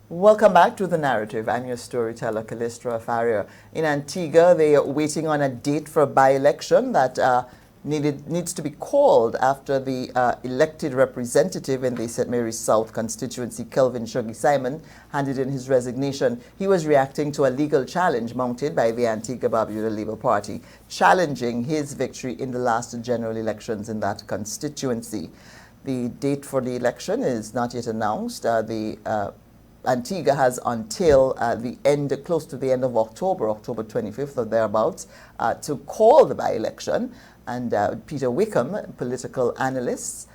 Welcome back to The Narrative. I'm your storyteller, Callistra Farrier. In Antigua, they are waiting on a date for a by-election that needs to be called after the elected representative in the St. Mary's South constituency, Kelvin Shuggy Simon, handed in his resignation. He was reacting to a legal challenge mounted by the Antigua-Barbuda Labour Party, challenging his victory in the last general elections in that constituency. The date for the election is not yet announced. Antigua has until close to the end of October, October 25th or thereabouts, to call the by-election. And Peter Wickham, political analyst,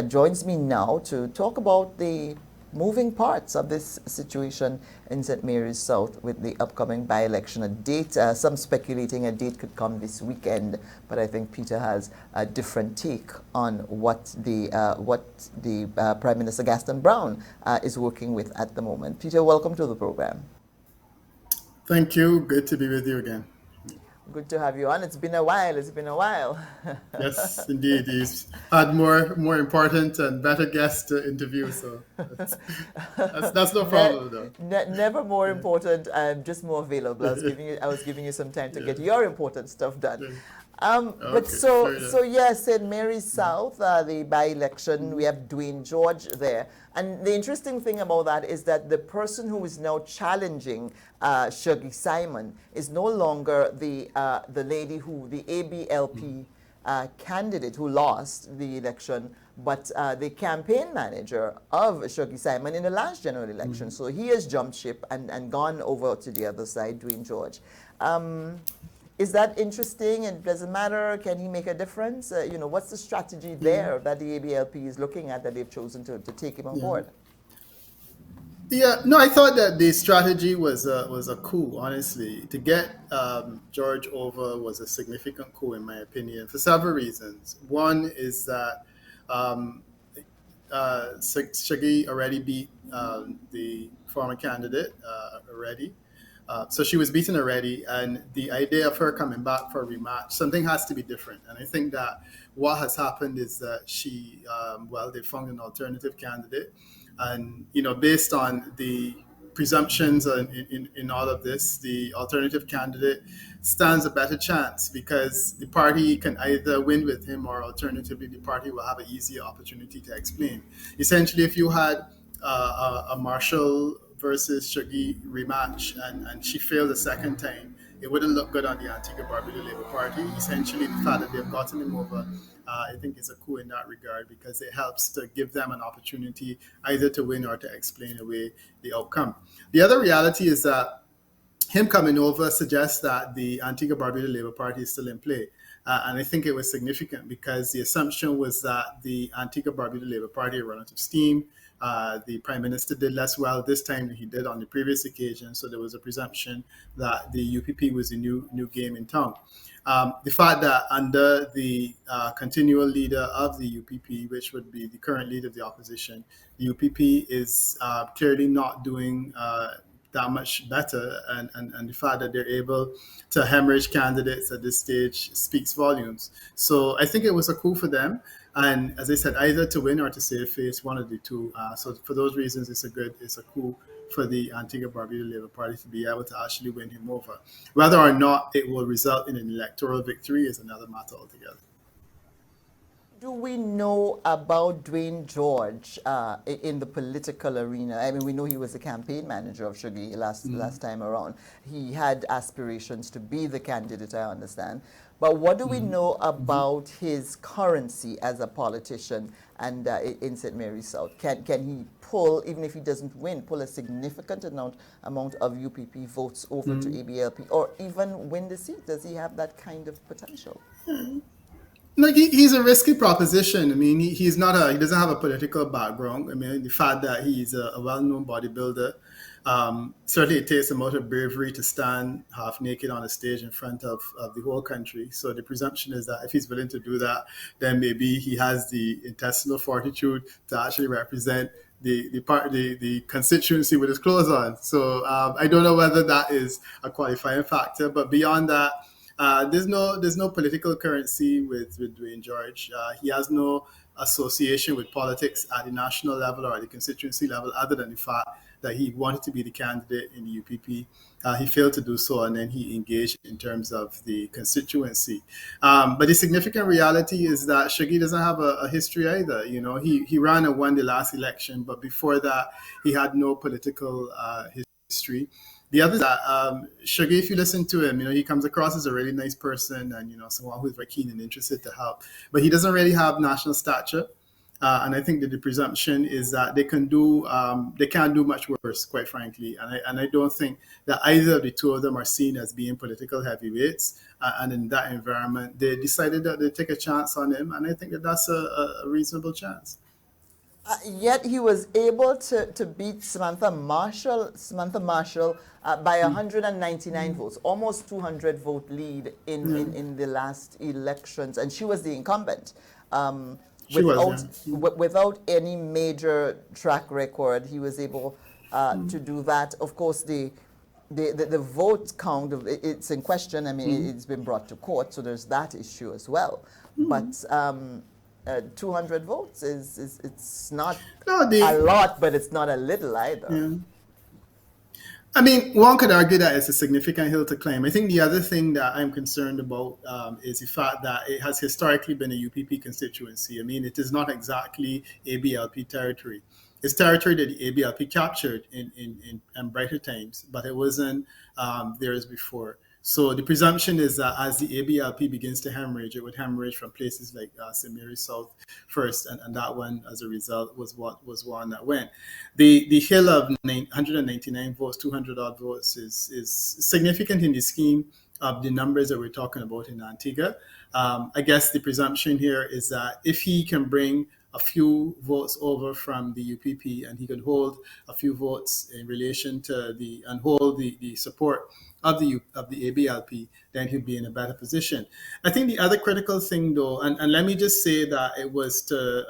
joins me now to talk about the moving parts of this situation in St. Mary's South with the upcoming by-election. A date, some speculating a date could come this weekend, but I think Peter has a different take on what the Prime Minister Gaston Brown is working with at the moment. Peter, welcome to the program. Thank you. Good to be with you again. Good to have you on. It's been a while. It's been a while. Yes, indeed. He's had more important and better guests to interview, so that's no problem though. Never more Yeah. important, just more available. I was giving you some time to get your important stuff done. Yeah. But Okay, fair enough. yes, in Mary's South, the by-election, we have Dwayne George there. And the interesting thing about that is that the person who is now challenging Shuggy Simon is no longer the ABLP candidate who lost the election, but the campaign manager of Shuggy Simon in the last general election. So he has jumped ship and gone over to the other side, Dwayne George. Is that interesting? It doesn't matter. Can he make a difference? What's the strategy there that the ABLP is looking at that they've chosen to take him on board? Yeah, no, I thought that the strategy was a coup. Honestly, to get George over was a significant coup, in my opinion, for several reasons. One is that um, Shaggy already beat the former candidate already. So she was beaten already, and the idea of her coming back for a rematch, something has to be different. And I think that what has happened is that they found an alternative candidate, and based on the presumptions in all of this, the alternative candidate stands a better chance because the party can either win with him or alternatively the party will have an easier opportunity to explain. Essentially, if you had a Marshall versus Shuggy rematch and she failed a second time, it wouldn't look good on the Antigua Barbuda Labour Party. Essentially, the fact that they've gotten him over, I think, is a coup in that regard because it helps to give them an opportunity either to win or to explain away the outcome. The other reality is that him coming over suggests that the Antigua Barbuda Labour Party is still in play. And I think it was significant because the assumption was that the Antigua Barbuda Labour Party had run out of steam. The Prime Minister did less well this time than he did on the previous occasion. So there was a presumption that the UPP was the new game in town. The fact that under the continual leader of the UPP, which would be the current leader of the opposition, the UPP is clearly not doing that much better, and the fact that they're able to hemorrhage candidates at this stage speaks volumes. So I think it was a coup for them, and as I said, either to win or to save face, one of the two. So for those reasons, it's a coup for the Antigua Barbuda Labour Party to be able to actually win him over. Whether or not it will result in an electoral victory is another matter altogether. Do we know about Dwayne George in the political arena? I mean, we know he was the campaign manager of Shuggy last time around. He had aspirations to be the candidate, I understand. But what do we know about his currency as a politician and in St. Mary's South? Can he pull, even if he doesn't win, pull a significant amount of UPP votes over to ABLP or even win the seat? Does he have that kind of potential? Like he's a risky proposition. I mean, he doesn't have a political background. I mean, the fact that he's a well-known bodybuilder, certainly it takes a lot of bravery to stand half naked on a stage in front of the whole country. So the presumption is that if he's willing to do that, then maybe he has the intestinal fortitude to actually represent the constituency with his clothes on. So I don't know whether that is a qualifying factor, but beyond that, there's no political currency with Dwayne George. He has no association with politics at the national level or at the constituency level, other than the fact that he wanted to be the candidate in the UPP. He failed to do so, and then he engaged in terms of the constituency. But the significant reality is that Shaggy doesn't have a history either. You know, he ran and won the last election, but before that, he had no political history. The other is that Shaggy, if you listen to him, you know, he comes across as a really nice person and, you know, someone who's very keen and interested to help. But he doesn't really have national stature. And I think that the presumption is that they can't do much worse, quite frankly. And I don't think that either of the two of them are seen as being political heavyweights. And in that environment, they decided that they take a chance on him. And I think that that's a reasonable chance. Yet he was able to beat Samantha Marshall by 199 votes, almost 200 vote lead in the last elections. And she was the incumbent. Without any major track record, he was able to do that. Of course, the vote count, it's in question. I mean, it's been brought to court, so there's that issue as well. But 200 votes it's not a lot, but it's not a little either. Yeah. I mean, one could argue that it's a significant hill to climb. I think the other thing that I'm concerned about is the fact that it has historically been a UPP constituency. I mean, it is not exactly ABLP territory. It's territory that the ABLP captured in brighter times, but it wasn't theirs before. So the presumption is that as the ABLP begins to hemorrhage, it would hemorrhage from places like St. Mary's South first, and that one, as a result, was one that went. The hill of 199 votes, 200 odd votes, is significant in the scheme of the numbers that we're talking about in Antigua. I guess the presumption here is that if he can bring a few votes over from the UPP and he could hold a few votes in relation to hold the support of the ABLP, then he'd be in a better position. I think the other critical thing, though, and let me just say that it was to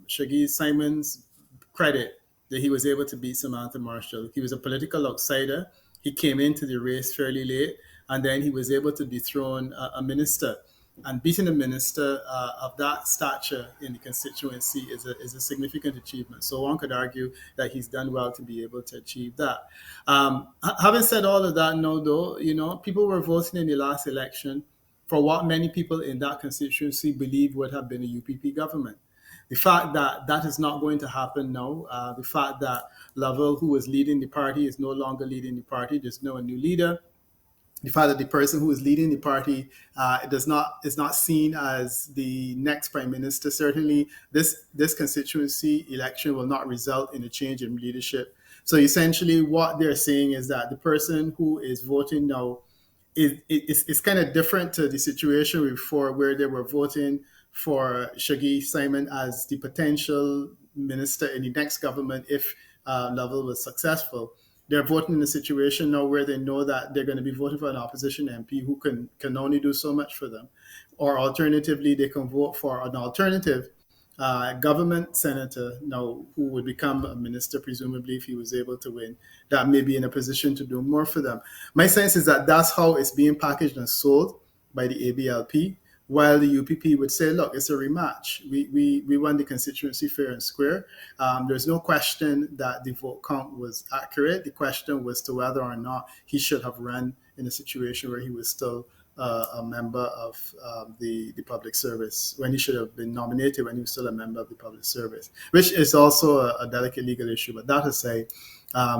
Shaggy Simon's credit that he was able to beat Samantha Marshall. He was a political outsider. He came into the race fairly late, and then he was able to dethrone a minister. And beating a minister of that stature in the constituency is a significant achievement. So one could argue that he's done well to be able to achieve that. Having said all of that, no, though, you know, people were voting in the last election for what many people in that constituency believe would have been a UPP government. The fact that that is not going to happen now, the fact that Lovell, who was leading the party, is no longer leading the party, there's no new leader. The fact that the person who is leading the party is not seen as the next prime minister. Certainly, this constituency election will not result in a change in leadership. So essentially, what they're saying is that the person who is voting now is kind of different to the situation before, where they were voting for Shaggy Simon as the potential minister in the next government if Lovell was successful. They're voting in a situation now where they know that they're going to be voting for an opposition MP who can only do so much for them. Or alternatively, they can vote for an alternative government senator now who would become a minister, presumably, if he was able to win, that may be in a position to do more for them. My sense is that that's how it's being packaged and sold by the ABLP, while the UPP would say, look, it's a rematch. We won the constituency fair and square. There's no question that the vote count was accurate. The question was to whether or not he should have run in a situation where he was still a member of the public service, when he should have been nominated when he was still a member of the public service, which is also a delicate legal issue. But that aside,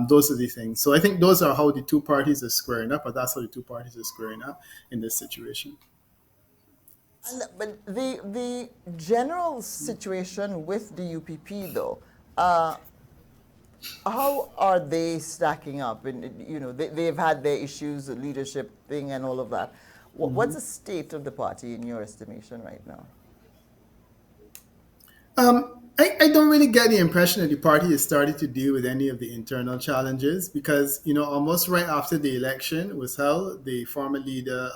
those are the things. So I think those are how the two parties are squaring up, or that's how the two parties are squaring up in this situation. But the general situation with the UPP, though, how are they stacking up? And you know, they've had their issues, the leadership thing, and all of that. What's the state of the party in your estimation right now? I don't really get the impression that the party has started to deal with any of the internal challenges, because, you know, almost right after the election was held, the former leader,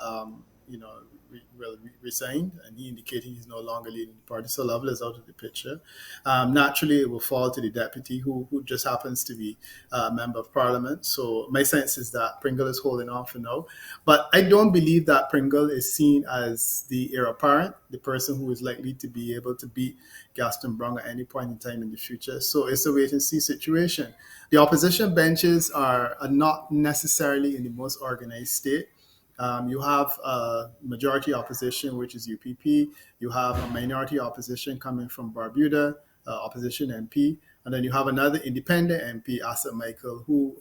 will resign, and he indicated he's no longer leading the party. So Lovell is out of the picture. Naturally, it will fall to the deputy, who just happens to be a member of parliament. So my sense is that Pringle is holding on for now. But I don't believe that Pringle is seen as the heir apparent, the person who is likely to be able to beat Gaston Brong at any point in time in the future. So it's a wait and see situation. The opposition benches are not necessarily in the most organized state. You have a majority opposition, which is UPP. You have a minority opposition coming from Barbuda, opposition MP. And then you have another independent MP, Asa Michael, who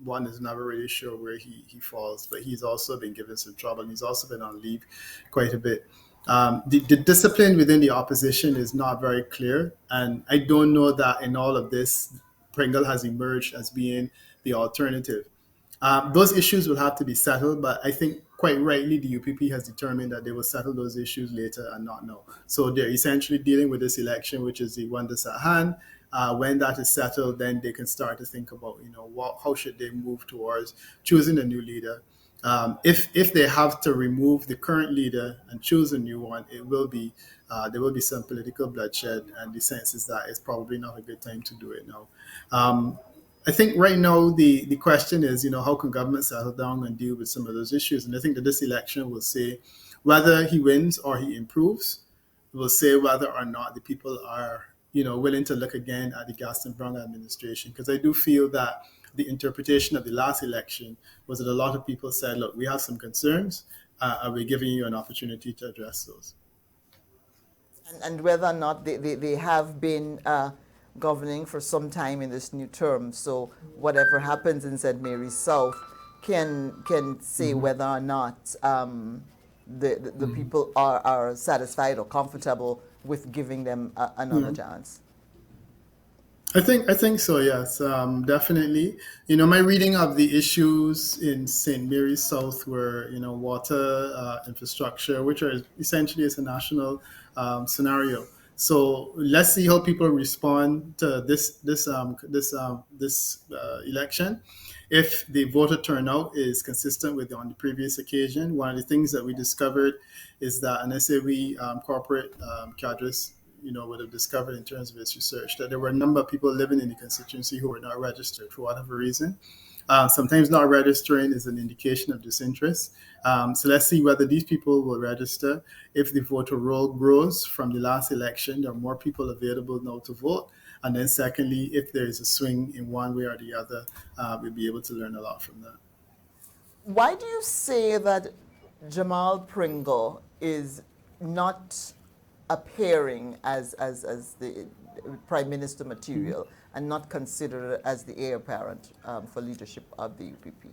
one is never really sure where he falls, but he's also been given some trouble. And he's also been on leave quite a bit. The discipline within the opposition is not very clear. And I don't know that in all of this, Pringle has emerged as being the alternative. Those issues will have to be settled, but I think quite rightly the UPP has determined that they will settle those issues later and not now. So they're essentially dealing with this election, which is the one that's at hand. When that is settled, then they can start to think about, how should they move towards choosing a new leader. If they have to remove the current leader and choose a new one, there will be some political bloodshed, and the sense is that it's probably not a good time to do it now. I think right now the question is, how can government settle down and deal with some of those issues? And I think that this election will say whether he wins or he improves. It will say whether or not the people are, willing to look again at the Gaston Brong administration. Because I do feel that the interpretation of the last election was that a lot of people said, look, we have some concerns, and we're giving you an opportunity to address those. And whether or not they have been governing for some time in this new term. So whatever happens in St. Mary's South can say whether or not the people are satisfied or comfortable with giving them another chance. I think so. Yes, definitely. My reading of the issues in St. Mary's South were, water, infrastructure, which are essentially is a national scenario. So let's see how people respond to this election. If the voter turnout is consistent with on the previous occasion, one of the things that we discovered is that, and I say we corporate cadres, would have discovered in terms of its research, that there were a number of people living in the constituency who were not registered for whatever reason. Sometimes not registering is an indication of disinterest. So let's see whether these people will register. If the voter roll grows from the last election, there are more people available now to vote. And then secondly, if there is a swing in one way or the other, we'll be able to learn a lot from that. Why do you say that Jamal Pringle is not appearing as the Prime Minister material and not considered as the heir apparent for leadership of the UPP?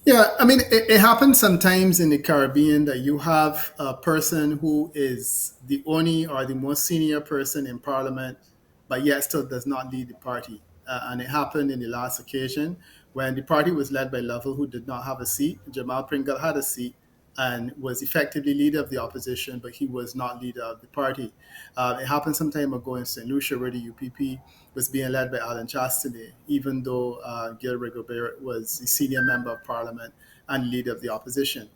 Yeah, I mean, it happens sometimes in the Caribbean that you have a person who is the only or the most senior person in Parliament, but yet still does not lead the party. And it happened in the last occasion when the party was led by Lovell, who did not have a seat. Jamal Pringle had a seat and was effectively leader of the opposition, but he was not leader of the party. It happened some time ago in St. Lucia, where the UPP was being led by Alan Chastanet, even though Gil Rigobert was the senior member of Parliament and leader of the opposition.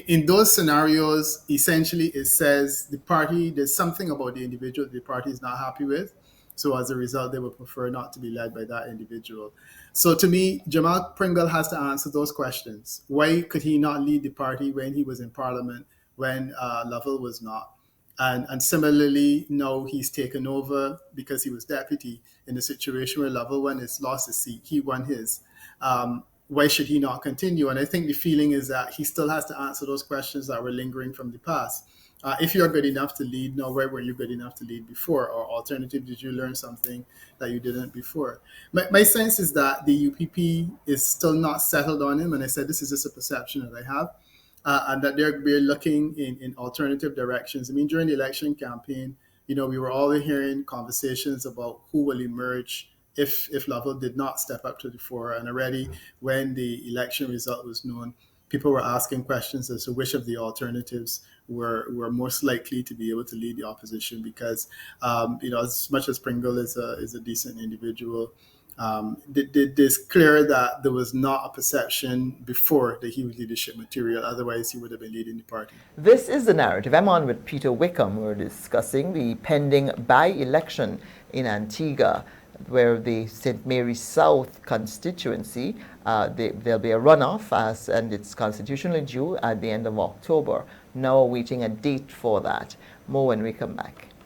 In those scenarios, essentially it says the party, there's something about the individual the party is not happy with. So as a result, they would prefer not to be led by that individual. So to me, Jamal Pringle has to answer those questions. Why could he not lead the party when he was in Parliament, when Lovell was not? And similarly, now he's taken over because he was deputy in a situation where Lovell lost his seat. He won his. Why should he not continue? And I think the feeling is that he still has to answer those questions that were lingering from the past. If you're good enough to lead, now why were you good enough to lead before? Or alternatively, did you learn something that you didn't before? My sense is that the UPP is still not settled on him. And I said, this is just a perception that I have. And that they're looking in alternative directions. I mean, during the election campaign, we were all hearing conversations about who will emerge if Lovell did not step up to the fore. And already when the election result was known, people were asking questions as to which of the alternatives were most likely to be able to lead the opposition, because as much as Pringle is a decent individual, It's clear that there was not a perception before that he was leadership material. Otherwise, he would have been leading the party. This is the narrative. I'm on with Peter Wickham. We're discussing the pending by-election in Antigua, where the St. Mary's South constituency, there'll be a runoff, and it's constitutionally due at the end of October. Now awaiting a date for that. More when we come back.